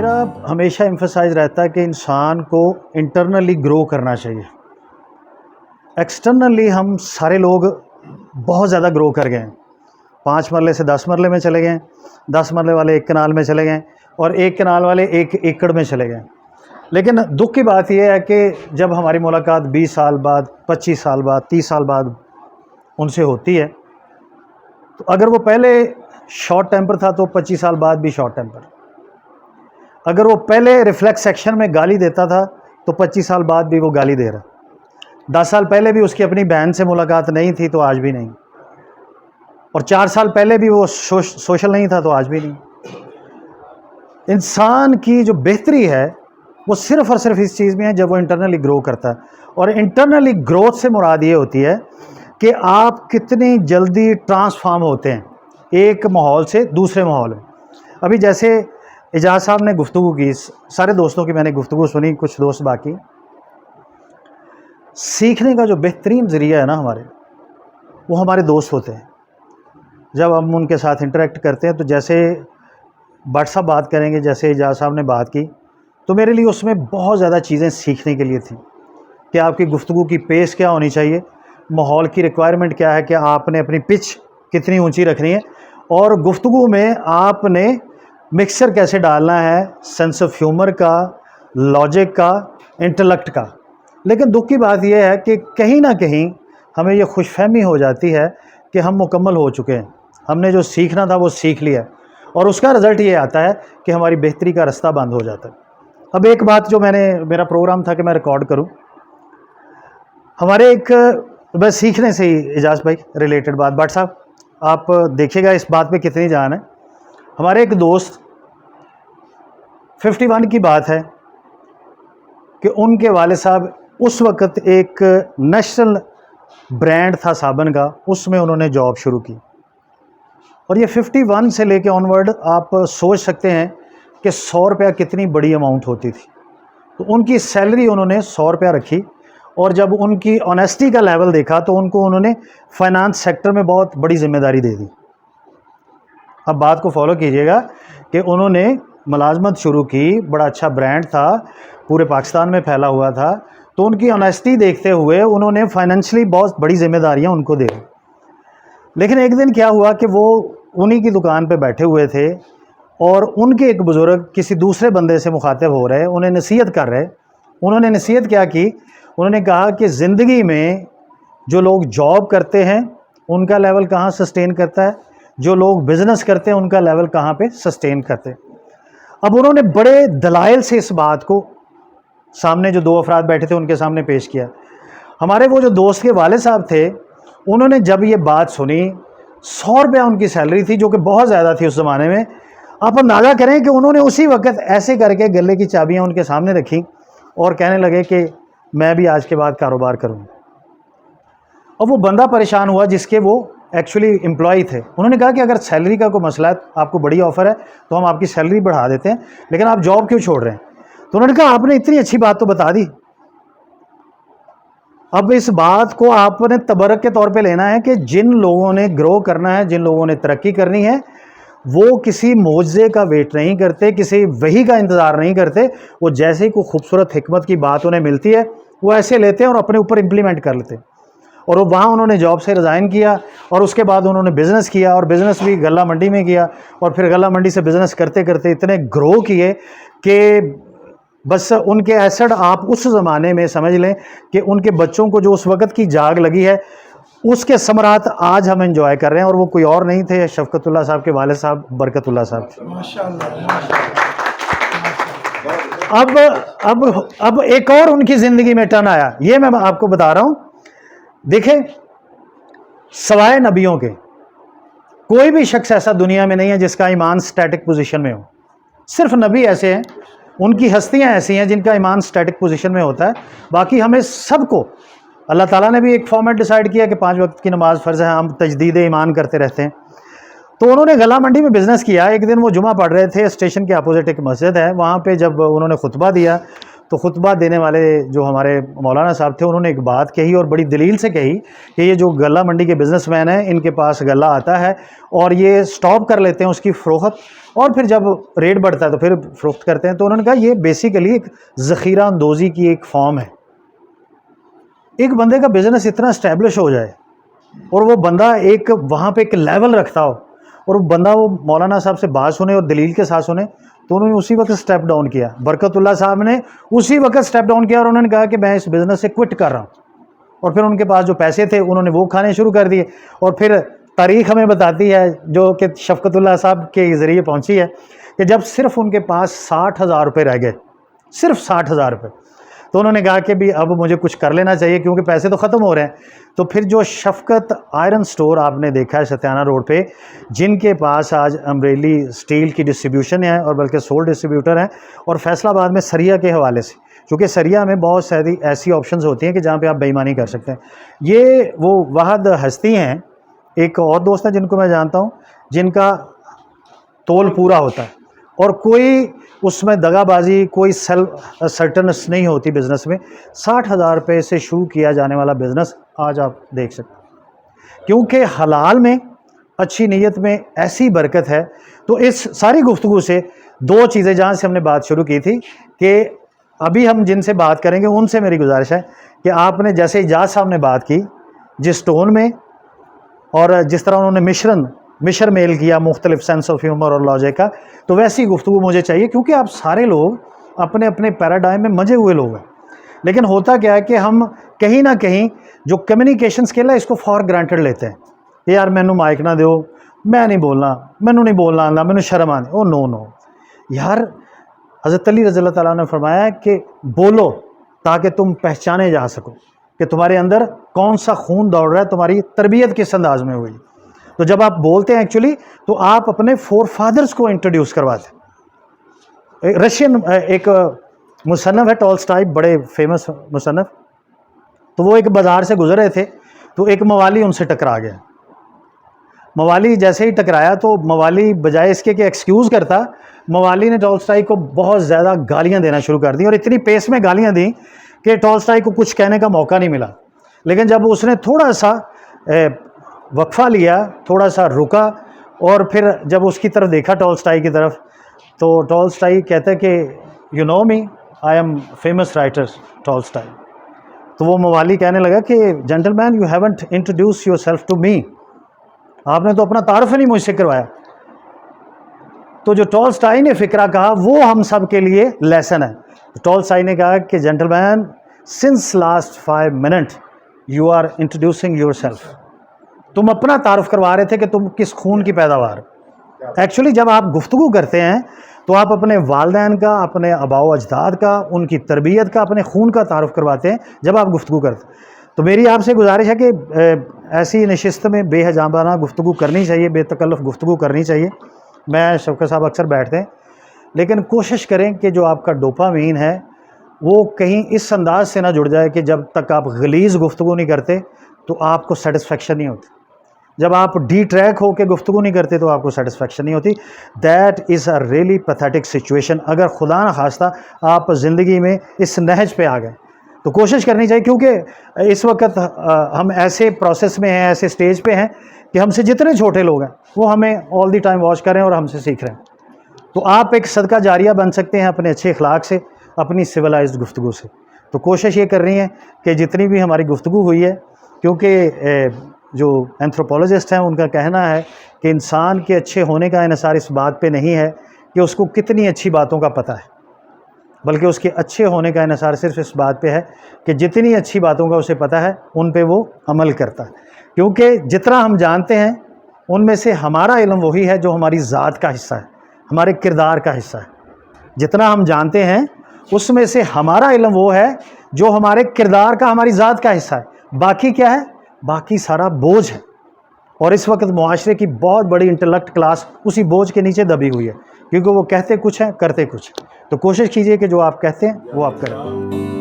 میرا ہمیشہ ایمفسائز رہتا ہے کہ انسان کو انٹرنلی گرو کرنا چاہیے. ایکسٹرنلی ہم سارے لوگ بہت زیادہ گرو کر گئے ہیں. 5 مرلے سے 10 مرلے میں چلے گئے, 10 مرلے والے 1 کنال میں چلے گئے, اور 1 کنال والے 1 ایکڑ میں چلے گئے. لیکن دکھ کی بات یہ ہے کہ جب ہماری ملاقات 20 سال بعد, 25 سال بعد, 30 سال بعد ان سے ہوتی ہے, تو اگر وہ پہلے شارٹ ٹیمپر تھا تو 25 سال بعد بھی شارٹ ٹیمپر. اگر وہ پہلے ریفلیکس سیکشن میں گالی دیتا تھا تو 25 سال بعد بھی وہ گالی دے رہا. 10 سال پہلے بھی اس کی اپنی بہن سے ملاقات نہیں تھی تو آج بھی نہیں, اور 4 سال پہلے بھی وہ سوشل نہیں تھا تو آج بھی نہیں. انسان کی جو بہتری ہے وہ صرف اور صرف اس چیز میں ہے جب وہ انٹرنلی گرو کرتا ہے. اور انٹرنلی گروتھ سے مراد یہ ہوتی ہے کہ آپ کتنی جلدی ٹرانسفارم ہوتے ہیں ایک ماحول سے دوسرے ماحول میں. ابھی جیسے اعجاز صاحب نے گفتگو کی, سارے دوستوں کی میں نے گفتگو سنی, کچھ دوست باقی. سیکھنے کا جو بہترین ذریعہ ہے نا ہمارے, وہ ہمارے دوست ہوتے ہیں. جب ہم ان کے ساتھ انٹریکٹ کرتے ہیں تو جیسے بٹ صاحب بات کریں گے, جیسے اعجاز صاحب نے بات کی, تو میرے لیے اس میں بہت زیادہ چیزیں سیکھنے کے لیے تھیں کہ آپ کی گفتگو کی پیس کیا ہونی چاہیے, ماحول کی ریکوائرمنٹ کیا ہے کہ آپ نے اپنی پچ کتنی اونچی رکھنی ہے, اور گفتگو میں آپ نے مکسچر کیسے ڈالنا ہے, سینس آف ہیومر کا, لاجک کا, انٹلیکٹ کا. لیکن دکھ کی بات یہ ہے کہ کہیں نہ کہیں ہمیں یہ خوش فہمی ہو جاتی ہے کہ ہم مکمل ہو چکے ہیں, ہم نے جو سیکھنا تھا وہ سیکھ لیا, اور اس کا رزلٹ یہ آتا ہے کہ ہماری بہتری کا رستہ بند ہو جاتا ہے. اب ایک بات جو میرا پروگرام تھا کہ میں ریکارڈ کروں, ہمارے ایک بس سیکھنے سے ہی اعجاز بھائی ریلیٹڈ بات, بٹ صاحب آپ دیکھیے گا اس بات پہ کتنی جان ہے. ہمارے ایک دوست 51 کی بات ہے کہ ان کے والد صاحب اس وقت ایک نیشنل برانڈ تھا صابن کا, اس میں انہوں نے جاب شروع کی, اور یہ 51 سے لے کے آن ورڈ آپ سوچ سکتے ہیں کہ 100 روپیہ کتنی بڑی اماؤنٹ ہوتی تھی. تو ان کی سیلری انہوں نے 100 روپیہ رکھی, اور جب ان کی آنیسٹی کا لیول دیکھا تو انہوں نے فائنانس سیکٹر میں بہت بڑی ذمہ داری دے دی. اب بات کو فالو کیجئے گا کہ انہوں نے ملازمت شروع کی, بڑا اچھا برانڈ تھا, پورے پاکستان میں پھیلا ہوا تھا, تو ان کی آنیسٹی دیکھتے ہوئے انہوں نے فائنینشلی بہت بڑی ذمہ داریاں ان کو دے دی. لیکن ایک دن کیا ہوا کہ وہ انہی کی دکان پہ بیٹھے ہوئے تھے, اور ان کے ایک بزرگ کسی دوسرے بندے سے مخاطب ہو رہے, انہیں نصیحت کر رہے. انہوں نے نصیحت کیا کی, انہوں نے کہا کہ زندگی میں جو لوگ جاب کرتے ہیں ان کا لیول کہاں سسٹین کرتا ہے, جو لوگ بزنس کرتے ہیں ان کا لیول کہاں پہ سسٹین کرتے ہیں. اب انہوں نے بڑے دلائل سے اس بات کو سامنے جو 2 افراد بیٹھے تھے ان کے سامنے پیش کیا. ہمارے وہ جو دوست کے والد صاحب تھے, انہوں نے جب یہ بات سنی, 100 روپیہ ان کی سیلری تھی جو کہ بہت زیادہ تھی اس زمانے میں. آپ اندازہ کریں کہ انہوں نے اسی وقت ایسے کر کے گلے کی چابیاں ان کے سامنے رکھی اور کہنے لگے کہ میں بھی آج کے بعد کاروبار کروں. اور وہ بندہ پریشان ہوا جس کے وہ ایکچولی امپلائی تھے. انہوں نے کہا کہ اگر سیلری کا کوئی مسئلہ ہے, آپ کو بڑی آفر ہے تو ہم آپ کی سیلری بڑھا دیتے ہیں, لیکن آپ جاب کیوں چھوڑ رہے ہیں؟ تو انہوں نے کہا آپ نے اتنی اچھی بات تو بتا دی, اب اس بات کو آپ نے تبرک کے طور پہ لینا ہے کہ جن لوگوں نے گرو کرنا ہے, جن لوگوں نے ترقی کرنی ہے, وہ کسی معجزے کا ویٹ نہیں کرتے, کسی وحی کا انتظار نہیں کرتے. وہ جیسے ہی کوئی خوبصورت حکمت کی بات انہیں ملتی ہے وہ ایسے لیتے ہیں اور اپنے اوپر امپلیمنٹ کر لیتے. اور وہاں انہوں نے جاب سے ریزائن کیا, اور اس کے بعد انہوں نے بزنس کیا, اور بزنس بھی غلہ منڈی میں کیا, اور پھر غلہ منڈی سے بزنس کرتے کرتے اتنے گرو کیے کہ بس ان کے ایسڈ آپ اس زمانے میں سمجھ لیں کہ ان کے بچوں کو جو اس وقت کی جاگ لگی ہے اس کے ثمرات آج ہم انجوائے کر رہے ہیں. اور وہ کوئی اور نہیں تھے, شفقت اللہ صاحب کے والد صاحب برکت اللہ صاحب تھے. اب ایک اور ان کی زندگی میں ٹرن آیا, یہ میں آپ کو بتا رہا ہوں. دیکھیں, سوائے نبیوں کے کوئی بھی شخص ایسا دنیا میں نہیں ہے جس کا ایمان سٹیٹک پوزیشن میں ہو. صرف نبی ایسے ہیں, ان کی ہستیاں ایسی ہیں جن کا ایمان سٹیٹک پوزیشن میں ہوتا ہے. باقی ہمیں سب کو اللہ تعالیٰ نے بھی ایک فارمیٹ ڈیسائیڈ کیا کہ 5 وقت کی نماز فرض ہے, ہم تجدید ایمان کرتے رہتے ہیں. تو انہوں نے غلہ منڈی میں بزنس کیا. ایک دن وہ جمعہ پڑھ رہے تھے, اسٹیشن کے اپوزٹ ایک مسجد ہے, وہاں پہ جب انہوں نے خطبہ دیا تو خطبہ دینے والے جو ہمارے مولانا صاحب تھے انہوں نے ایک بات کہی اور بڑی دلیل سے کہی کہ یہ جو غلہ منڈی کے بزنس مین ہیں ان کے پاس غلہ آتا ہے اور یہ سٹاپ کر لیتے ہیں اس کی فروخت اور پھر جب ریٹ بڑھتا ہے تو پھر فروخت کرتے ہیں. تو انہوں نے کہا یہ بیسیکلی ایک ذخیرہ اندوزی کی ایک فارم ہے. ایک بندے کا بزنس اتنا اسٹیبلش ہو جائے اور وہ بندہ ایک وہاں پہ ایک لیول رکھتا ہو اور وہ بندہ وہ مولانا صاحب سے بات سنے اور دلیل کے ساتھ سنے, تو انہوں نے اسی وقت سٹیپ ڈاؤن کیا. برکت اللہ صاحب نے اسی وقت سٹیپ ڈاؤن کیا اور انہوں نے کہا کہ میں اس بزنس سے کوئٹ کر رہا ہوں. اور پھر ان کے پاس جو پیسے تھے انہوں نے وہ کھانے شروع کر دیے. اور پھر تاریخ ہمیں بتاتی ہے جو کہ شفقت اللہ صاحب کے ذریعے پہنچی ہے کہ جب صرف ان کے پاس 60,000 روپے رہ گئے, صرف 60,000 روپے, تو انہوں نے کہا کہ بھی اب مجھے کچھ کر لینا چاہیے کیونکہ پیسے تو ختم ہو رہے ہیں. تو پھر جو شفقت آئرن سٹور آپ نے دیکھا ہے ستیانہ روڈ پہ, جن کے پاس آج امبریلی سٹیل کی ڈسٹریبیوشن ہے اور بلکہ سول ڈسٹریبیوٹر ہیں, اور فیصل آباد میں سریا کے حوالے سے, چونکہ سریا میں بہت ساری ایسی آپشنز ہوتی ہیں کہ جہاں پہ آپ بے ایمانی کر سکتے ہیں. یہ وہ واحد ہستی ہیں. ایک اور دوست ہیں جن کو میں جانتا ہوں جن کا تول پورا ہوتا ہے اور کوئی اس میں دغا بازی, کوئی سیلف سرٹنس نہیں ہوتی بزنس میں. 60,000 روپے سے شروع کیا جانے والا بزنس آج آپ دیکھ سکتے ہیں کیونکہ حلال میں اچھی نیت میں ایسی برکت ہے. تو اس ساری گفتگو سے دو چیزیں جہاں سے ہم نے بات شروع کی تھی کہ ابھی ہم جن سے بات کریں گے ان سے میری گزارش ہے کہ آپ نے جیسے اجاز صاحب نے بات کی جس ٹون میں اور جس طرح انہوں نے مشر میل کیا مختلف سینس آف ہیومر اور لاجک کا, تو ویسی گفتگو مجھے چاہیے کیونکہ آپ سارے لوگ اپنے اپنے پیراڈائم میں مجے ہوئے لوگ ہیں. لیکن ہوتا کیا ہے کہ ہم کہیں نہ کہیں جو کمیونیکیشن سکل ہے اس کو فار گرانٹڈ لیتے ہیں کہ یار مینوں مائک نہ دیو, میں نہیں بولنا, مینوں نہیں بولنا آندا, مینوں شرم آندی. او نو یار, حضرت علی رضی اللہ تعالیٰ نے فرمایا کہ بولو تاکہ تم پہچانے جا سکو کہ تمہارے اندر کون سا خون دوڑ رہا ہے, تمہاری تربیت کس انداز میں ہوئی. تو جب آپ بولتے ہیں ایکچولی تو آپ اپنے فور فادرز کو انٹروڈیوس کرواتے ہیں. رشین ایک مصنف ہے ٹالسٹائی, بڑے فیمس مصنف, تو وہ ایک بازار سے گزر رہے تھے تو ایک موالی ان سے ٹکرا گیا. موالی جیسے ہی ٹکرایا تو موالی بجائے اس کے کہ ایکسکیوز کرتا, موالی نے ٹالسٹائی کو بہت زیادہ گالیاں دینا شروع کر دیں اور اتنی پیس میں گالیاں دیں کہ ٹالسٹائی کو کچھ کہنے کا موقع نہیں ملا. لیکن جب اس نے تھوڑا سا وقفہ لیا, تھوڑا سا رکا اور پھر جب اس کی طرف دیکھا ٹالسٹائی کی طرف, تو ٹالسٹائی کہتا ہے کہ you know me, I am famous writer Tolstoy. تو وہ موالی کہنے لگا کہ gentleman you haven't introduce yourself to me, آپ نے تو اپنا تعارف ہی نہیں مجھ سے کروایا. تو جو ٹالسٹائی نے فکرہ کہا وہ ہم سب کے لیے لیسن ہے. ٹالسٹائی نے کہا کہ gentleman since last 5 minute you are introducing yourself, تم اپنا تعارف کروا رہے تھے کہ تم کس خون کی پیداوار. ایکچولی جب آپ گفتگو کرتے ہیں تو آپ اپنے والدین کا, اپنے آباء و اجداد کا, ان کی تربیت کا, اپنے خون کا تعارف کرواتے ہیں جب آپ گفتگو کرتے ہیں. تو میری آپ سے گزارش ہے کہ ایسی نشست میں بے حجابانہ گفتگو کرنی چاہیے, بے تکلف گفتگو کرنی چاہیے. میں شوکت صاحب اکثر بیٹھتے ہیں, لیکن کوشش کریں کہ جو آپ کا ڈوپامین ہے وہ کہیں اس انداز سے نہ جڑ جائے کہ جب تک آپ غلیظ گفتگو نہیں کرتے تو آپ کو سیٹسفیکشن نہیں ہوتی. جب آپ ڈی ٹریک ہو کے گفتگو نہیں کرتے تو آپ کو سیٹسفیکشن نہیں ہوتی. That is a really pathetic situation. اگر خدا نہ خواستہ آپ زندگی میں اس نہج پہ آ گئے تو کوشش کرنی چاہیے, کیونکہ اس وقت ہم ایسے پروسیس میں ہیں, ایسے سٹیج پہ ہیں کہ ہم سے جتنے چھوٹے لوگ ہیں وہ ہمیں آل دی ٹائم واچ کر رہے ہیں اور ہم سے سیکھ رہے ہیں. تو آپ ایک صدقہ جاریہ بن سکتے ہیں اپنے اچھے اخلاق سے, اپنی سویلائزڈ گفتگو سے. تو کوشش یہ کر رہی ہیں کہ جتنی بھی ہماری گفتگو ہوئی ہے, کیونکہ جو اینتھروپولوجسٹ ہیں ان کا کہنا ہے کہ انسان کے اچھے ہونے کا انحصار اس بات پہ نہیں ہے کہ اس کو کتنی اچھی باتوں کا پتہ ہے, بلکہ اس کے اچھے ہونے کا انحصار صرف اس بات پہ ہے کہ جتنی اچھی باتوں کا اسے پتہ ہے ان پہ وہ عمل کرتا ہے. کیونکہ جتنا ہم جانتے ہیں ان میں سے ہمارا علم وہی ہے جو ہماری ذات کا حصہ ہے, ہمارے کردار کا حصہ ہے. جتنا ہم جانتے ہیں اس میں سے ہمارا علم وہ ہے جو ہمارے کردار کا, ہماری ذات کا حصہ ہے. باقی کیا ہے؟ باقی سارا بوجھ ہے. اور اس وقت معاشرے کی بہت بڑی انٹلیکٹ کلاس اسی بوجھ کے نیچے دبی ہوئی ہے, کیونکہ وہ کہتے کچھ ہیں کرتے کچھ. تو کوشش کیجئے کہ جو آپ کہتے ہیں وہ آپ کریں.